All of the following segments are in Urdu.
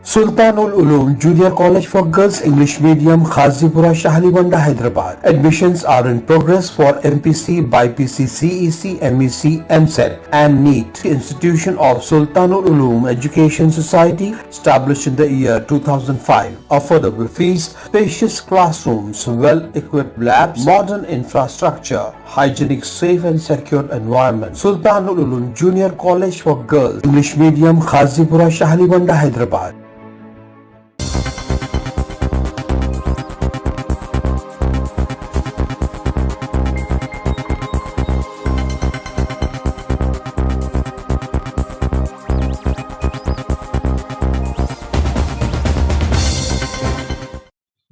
Sultanul Uloom Junior College for Girls English Medium, Khazipura, Shahalibanda, Hyderabad. Admissions are in progress for MPC, BIPC, CEC, MEC, MSET and NEET. Institution of Sultanul Uloom Education Society, established in the year 2005. Affordable fees, spacious classrooms, well-equipped labs, modern infrastructure, hygienic, safe and secure environment. Sultanul Uloom Junior College for Girls English Medium, Khazipura, Shahalibanda, Hyderabad.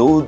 2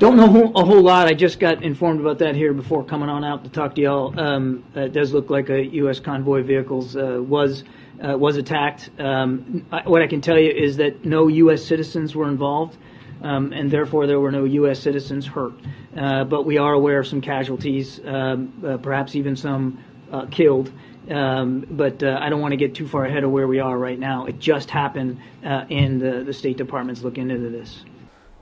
Don't know a whole lot. I just got informed about that here before coming on out to talk to y'all. It does look like a U.S. convoy vehicles was attacked. What I can tell you is that no U.S. citizens were involved, and therefore there were no U.S. citizens hurt. But we are aware of some casualties, perhaps even some killed. But I don't want to get too far ahead of where we are right now. It just happened, and the State Department's looking into this.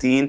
3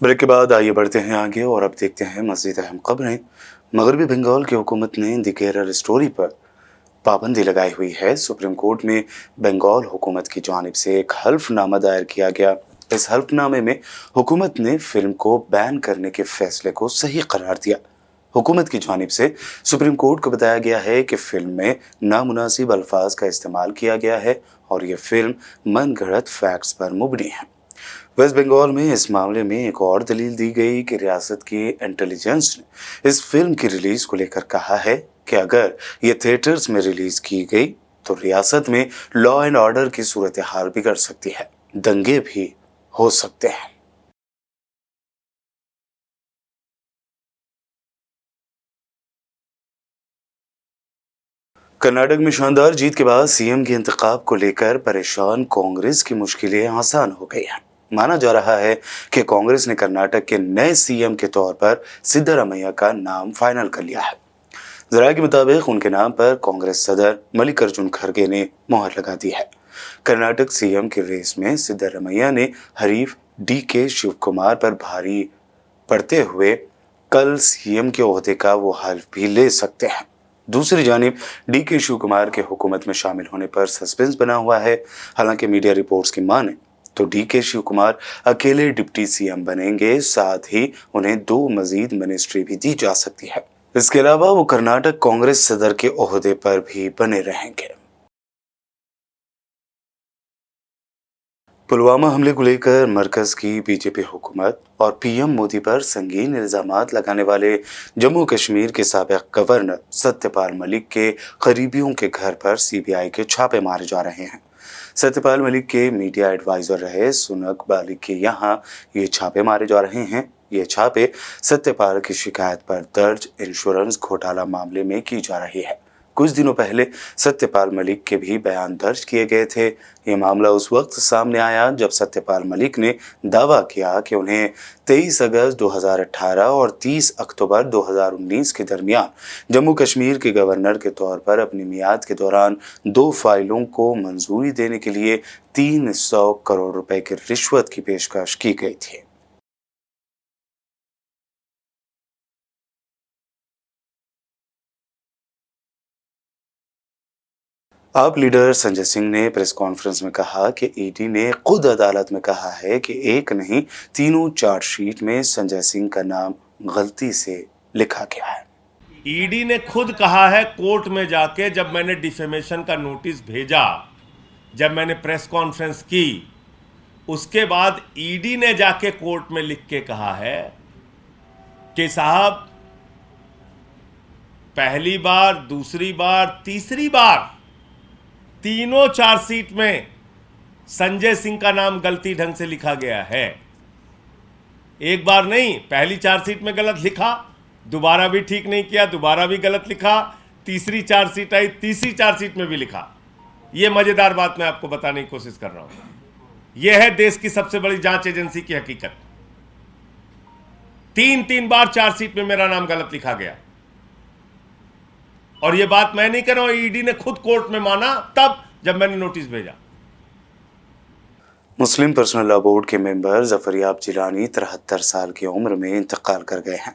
break کے بعد آئیے بڑھتے ہیں آگے اور اب دیکھتے ہیں مزید اہم خبریں۔ مغربی بنگال کی حکومت نے دی کیرل اسٹوری پر پابندی لگائی ہوئی ہے۔ سپریم کورٹ میں بنگال حکومت کی جانب سے ایک حلف نامہ دائر کیا گیا۔ اس حلف نامے میں حکومت نے فلم کو بین کرنے کے فیصلے کو صحیح قرار دیا۔ حکومت کی جانب سے سپریم کورٹ کو بتایا گیا ہے کہ فلم میں نامناسب الفاظ کا استعمال کیا گیا ہے اور یہ فلم من گھڑت فیکٹس پر مبنی ہے۔ ویسٹ بنگال میں اس معاملے میں ایک اور دلیل دی گئی کہ ریاست کی انٹیلیجنس نے اس فلم کی ریلیز کو لے کر کہا ہے کہ اگر یہ تھیٹرز میں ریلیز کی گئی تو ریاست میں لا اینڈ آرڈر کی صورتحال بگڑ سکتی ہے، دنگے بھی ہو سکتے ہیں۔ کرناٹک میں شاندار جیت کے بعد سی ایم کے انتخاب کو لے کر پریشان کانگریس کی مشکلیں آسان ہو گئی ہیں۔ مانا جا رہا ہے کہ کانگریس نے کرناٹک کے نئے سی ایم کے طور پر سدھارمیہ کا نام فائنل کر لیا ہے۔ ذرائع کے مطابق ان کے نام پر کانگریس صدر ملک ارجن کھڑگے نے مہر لگا دی ہے۔ کرناٹک سی ایم کی ریس میں سدھارمیہ نے حریف ڈی کے شیو کمار پر بھاری پڑتے ہوئے کل سی ایم کے عہدے کا وہ حلف بھی لے سکتے ہیں۔ دوسری جانب ڈی کے شیو کمار کے حکومت میں شامل ہونے پر سسپینس بنا ہوا ہے۔ حالانکہ میڈیا رپورٹس کی مانیں تو ڈی کے شیو کمار اکیلے ڈپٹی سی ایم بنیں گے، ساتھ ہی انہیں 2 مزید منسٹری بھی دی جا سکتی ہے۔ اس کے علاوہ وہ کرناٹک کانگریس صدر کے عہدے پر بھی بنے رہیں گے۔ پلوامہ حملے کو لے کر مرکز کی بی جے پی حکومت اور پی ایم مودی پر سنگین الزامات لگانے والے جموں کشمیر کے سابق گورنر ستیہ پال ملک کے قریبیوں کے گھر پر سی بی آئی کے چھاپے مارے جا رہے ہیں۔ ستیہ پال ملک کے میڈیا ایڈوائزر رہے سونک بالک کے یہاں یہ چھاپے مارے جا رہے ہیں۔ یہ چھاپے ستیہ پال کی شکایت پر درج انشورنس گھوٹالہ معاملے میں کی جا رہی ہے۔ کچھ دنوں پہلے ستیہ پال ملک کے بھی بیان درج کیے گئے تھے۔ یہ معاملہ اس وقت سامنے آیا جب ستیہ پال ملک نے دعویٰ کیا کہ انہیں 23 اگست 2018 اور 30 اکتوبر 2019 کے درمیان جموں کشمیر کے گورنر کے طور پر اپنی میعاد کے دوران 2 فائلوں کو منظوری دینے کے لیے 300 کروڑ روپے کی رشوت کی پیشکش کی گئی تھی۔ آپ لیڈر سنجے سنگھ نے پریس کانفرنس میں کہا کہ ای ڈی نے خود عدالت میں کہا ہے کہ ایک نہیں تینوں چارج شیٹ میں سنجے سنگھ کا نام غلطی سے لکھا گیا ہے۔ ای ڈی نے خود کہا ہے کورٹ میں جا کے، جب میں نے ڈیفیمیشن کا نوٹس بھیجا، جب میں نے پریس کانفرنس کی، اس کے بعد ای ڈی نے جا کے کورٹ میں لکھ کے کہا ہے کہ صاحب پہلی بار، دوسری بار، تیسری بار تینوں چارج شیٹ میں سنجے سنگھ کا نام غلطی ڈھنگ سے لکھا گیا ہے۔ ایک بار نہیں، پہلی چارج شیٹ میں غلط لکھا، دوبارہ بھی ٹھیک نہیں کیا، دوبارہ بھی غلط لکھا، تیسری چارج شیٹ آئی، تیسری چارج شیٹ میں بھی لکھا۔ یہ مزیدار بات میں آپ کو بتانے کی کوشش کر رہا ہوں۔ یہ ہے دیش کی سب سے بڑی جانچ ایجنسی کی حقیقت۔ 3 بار چارج شیٹ میں میرا نام غلط لکھا گیا، اور یہ بات میں نہیں کر رہا ہوں، ای ڈی نے خود کورٹ میں مانا تب جب میں نے نوٹس بھیجا۔ مسلم پرسنل لا بورڈ کے ممبر ظفریاب جیلانی 73 سال کی عمر میں انتقال کر گئے ہیں۔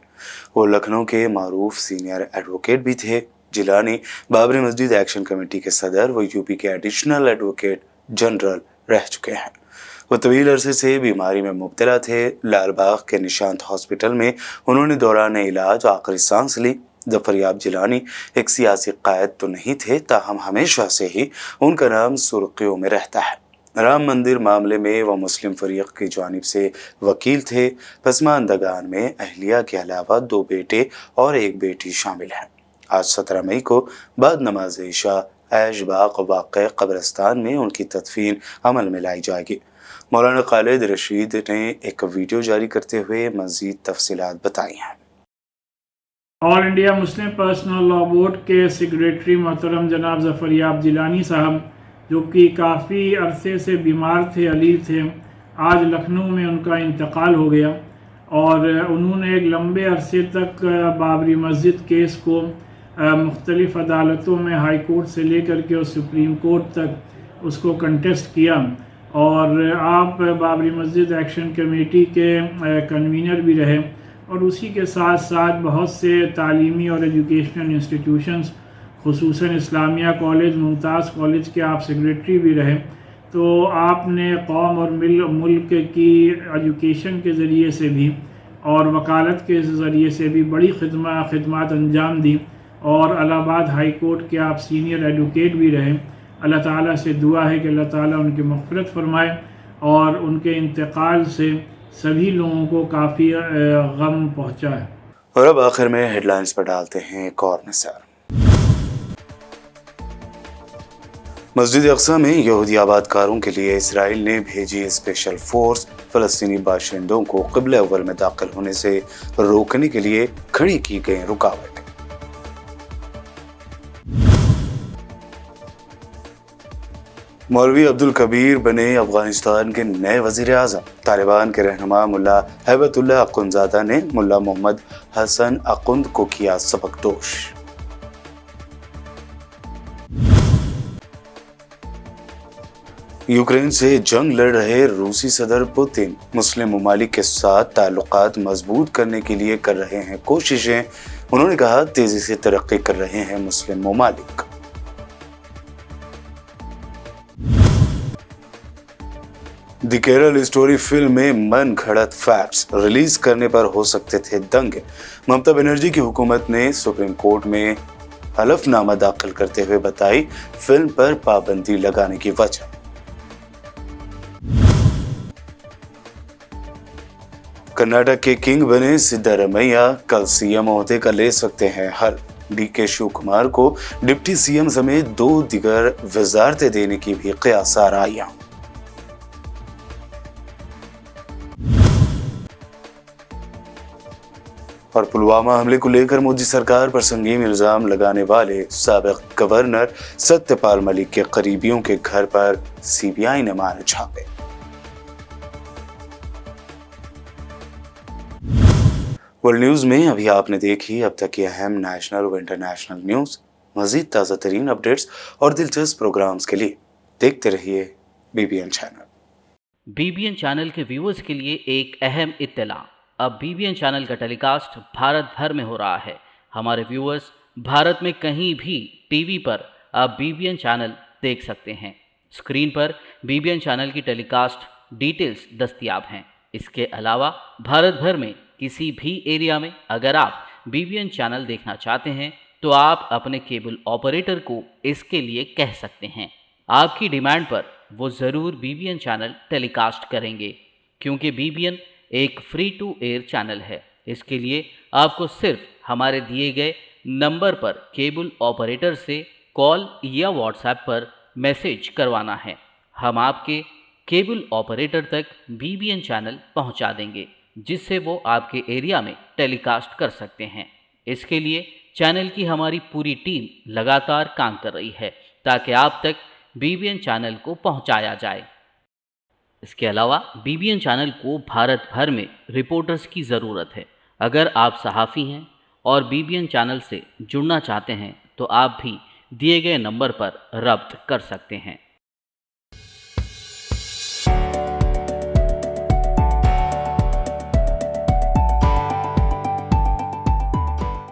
وہ لکھنؤ کے معروف سینئر ایڈوکیٹ بھی تھے۔ جیلانی بابری مسجد ایکشن کمیٹی کے صدر و یو پی کے ایڈیشنل ایڈوکیٹ جنرل رہ چکے ہیں۔ وہ طویل عرصے سے بیماری میں مبتلا تھے۔ لال باغ کے نشانت ہاسپٹل میں انہوں نے دوران علاج آخری سانس لی۔ ظفریاب جیلانی ایک سیاسی قائد تو نہیں تھے، تاہم ہمیشہ سے ہی ان کا نام سرخیوں میں رہتا ہے۔ رام مندر معاملے میں وہ مسلم فریق کی جانب سے وکیل تھے۔ پسماندگان میں اہلیہ کے علاوہ 2 بیٹے اور 1 بیٹی شامل ہیں۔ آج 17 مئی کو بعد نماز عشاء ایش باغ واقع قبرستان میں ان کی تدفین عمل میں لائی جائے گی۔ مولانا خالد رشید نے ایک ویڈیو جاری کرتے ہوئے مزید تفصیلات بتائی ہیں۔ آل انڈیا مسلم پرسنل لا بورڈ کے سیکریٹری محترم جناب ظفریاب جیلانی صاحب، جو کہ کافی عرصے سے بیمار تھے، علیل تھے، آج لکھنؤ میں ان کا انتقال ہو گیا، اور انہوں نے ایک لمبے عرصے تک بابری مسجد کیس کو مختلف عدالتوں میں ہائی کورٹ سے لے کر کے اور سپریم کورٹ تک اس کو کنٹیسٹ کیا، اور آپ بابری مسجد ایکشن کمیٹی کے کنوینر بھی رہے، اور اسی کے ساتھ ساتھ بہت سے تعلیمی اور ایجوکیشنل انسٹیٹیوشنز خصوصاً اسلامیہ کالج، ممتاز کالج کے آپ سیکریٹری بھی رہے۔ تو آپ نے قوم اور ملک کی ایجوکیشن کے ذریعے سے بھی اور وکالت کے ذریعے سے بھی بڑی خدمات انجام دی، اور الہ آباد ہائی کورٹ کے آپ سینئر ایڈوکیٹ بھی رہے۔ اللہ تعالیٰ سے دعا ہے کہ اللہ تعالیٰ ان کی مغفرت فرمائے، اور ان کے انتقال سے سبھی لوگوں کو کافی غم پہنچا ہے۔ اور اب آخر میں ہیڈ لائنز پر ڈالتے ہیں ایک اور نظر۔ مسجد اقصی میں یہودی آباد کاروں کے لیے اسرائیل نے بھیجی اسپیشل فورس، فلسطینی باشندوں کو قبلہ اول میں داخل ہونے سے روکنے کے لیے کھڑی کی گئی رکاوٹ۔ مولوی عبدالکبیر بنے افغانستان کے نئے وزیر اعظم۔ طالبان کے رہنما ملا ہیبت اللہ اخندزادہ نے ملا محمد حسن اخند کو کیا سبق دوش۔ یوکرین سے جنگ لڑ رہے روسی صدر پوتن مسلم ممالک کے ساتھ تعلقات مضبوط کرنے کے لیے کر رہے ہیں کوششیں۔ انہوں نے کہا تیزی سے ترقی کر رہے ہیں مسلم ممالک۔ دی کیرل اسٹوری فلم میں من گھڑت فیکٹس ریلیز کرنے پر ہو سکتے تھے دنگے۔ ممتا بنرجی کی حکومت نے سپریم کورٹ میں حلف نامہ داخل کرتے ہوئے بتائی فلم پر پابندی لگانے کی وجہ۔ کرناٹک کے کنگ بنے سدھارمیہ کل سی ایم عہدے کا لے سکتے ہیں حلف۔ ڈی کے شیو کمار کو ڈپٹی سی ایم سمیت 2 دیگر وزارتیں دینے کی بھی قیاس آرائیاں۔ اور پلوامہ حملے کو لے کر مودی سرکار پر سنگین الزام لگانے والے سابق گورنر ستیہ پال ملک کے قریبیوں کے گھر پر سی بی آئی نے مارے چھاپے۔ ورلڈ نیوز میں ابھی آپ نے دیکھی اب تک کی اہم نیشنل و انٹرنیشنل نیوز۔ مزید تازہ ترین اپڈیٹس اور دلچسپ پروگرامز کے لیے دیکھتے رہیے B B N channel. B B N channel کے ویورز کے لیے ایک اہم اطلاع، اب بی بی این چینل کا ٹیلی کاسٹ بھارت بھر میں ہو رہا ہے۔ ہمارے ویورز بھارت میں کہیں بھی ٹی وی پر اب بی بی این چینل دیکھ سکتے ہیں۔ اسکرین پر بی بی این چینل کی ٹیلی کاسٹ ڈیٹیلز دستیاب ہیں۔ اس کے علاوہ بھارت بھر میں کسی بھی ایریا میں اگر آپ بی بی این چینل دیکھنا چاہتے ہیں تو آپ اپنے کیبل آپریٹر کو اس کے لیے کہہ سکتے ہیں۔ آپ کی ڈیمانڈ پر وہ ضرور بی بی این چینل ٹیلی کاسٹ کریں گے، کیونکہ بی بی این ایک فری ٹو ایئر چینل ہے۔ اس کے لیے آپ کو صرف ہمارے دیے گئے نمبر پر کیبل آپریٹر سے کال یا واٹس ایپ پر میسج کروانا ہے۔ ہم آپ کے کیبل آپریٹر تک بی بی این چینل پہنچا دیں گے، جس سے وہ آپ کے ایریا میں ٹیلی کاسٹ کر سکتے ہیں۔ اس کے لیے چینل کی ہماری پوری ٹیم لگاتار کام کر رہی ہے تاکہ آپ تک بی بی این چینل کو پہنچایا جائے۔ اس کے علاوہ بی بی این چینل کو بھارت بھر میں رپورٹرز کی ضرورت ہے۔ اگر آپ صحافی ہیں اور بی بی این چینل سے جڑنا چاہتے ہیں تو آپ بھی دیے گئے نمبر پر رابطہ کر سکتے ہیں۔